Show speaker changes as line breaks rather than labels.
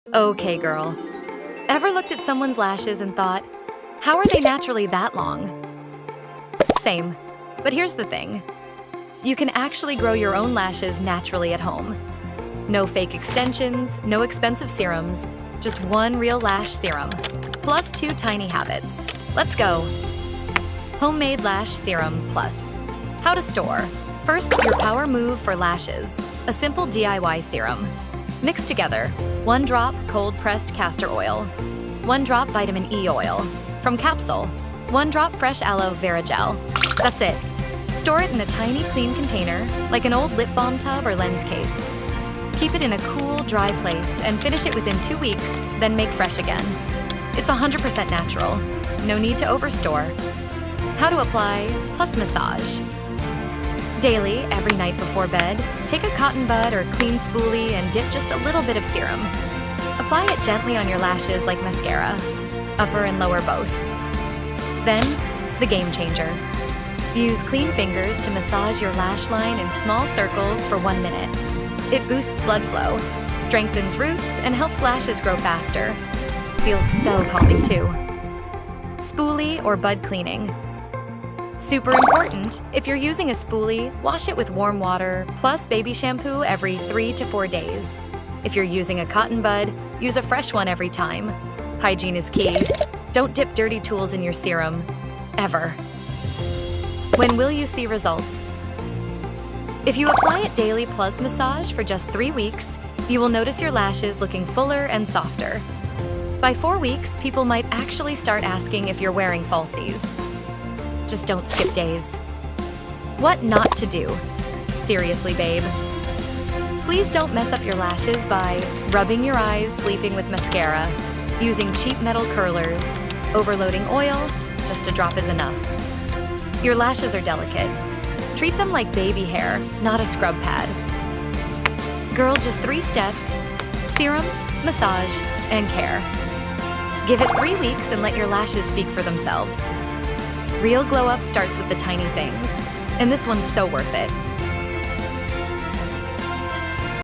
Okay, girl. Ever looked at someone's lashes and thought, how are they naturally that long? Same. But here's the thing. You can actually grow your own lashes naturally at home. No fake extensions, no expensive serums, just one real lash serum, plus 2 tiny habits. Let's go. Homemade Lash Serum Plus. How to store. First, your power move for lashes. A simple DIY serum. Mix together 1 drop cold-pressed castor oil, 1 drop vitamin E oil. From capsule, 1 drop fresh aloe vera gel. That's it. Store it in a tiny, clean container, like an old lip balm tub or lens case. Keep it in a cool, dry place and finish it within 2 weeks, then make fresh again. It's 100% natural. No need to overstore. How to apply plus massage. Daily, every night before bed, take a cotton bud or clean spoolie and dip just a little bit of serum. Apply it gently on your lashes like mascara, upper and lower both. Then, the game changer. Use clean fingers to massage your lash line in small circles for 1 minute. It boosts blood flow, strengthens roots, and helps lashes grow faster. Feels so calming too. Spoolie or bud cleaning. Super important, if you're using a spoolie, wash it with warm water plus baby shampoo every 3 to 4 days. If you're using a cotton bud, use a fresh one every time. Hygiene is key. Don't dip dirty tools in your serum, ever. When will you see results? If you apply it daily plus massage for just 3 weeks, you will notice your lashes looking fuller and softer. By 4 weeks, people might actually start asking if you're wearing falsies. Just don't skip days. What not to do? Seriously, babe. Please don't mess up your lashes by rubbing your eyes, sleeping with mascara, using cheap metal curlers, overloading oil. Just a drop is enough. Your lashes are delicate. Treat them like baby hair, not a scrub pad. Girl, just 3 steps: serum, massage, and care. Give it 3 weeks and let your lashes speak for themselves. Real glow up starts with the tiny things, and this one's so worth it.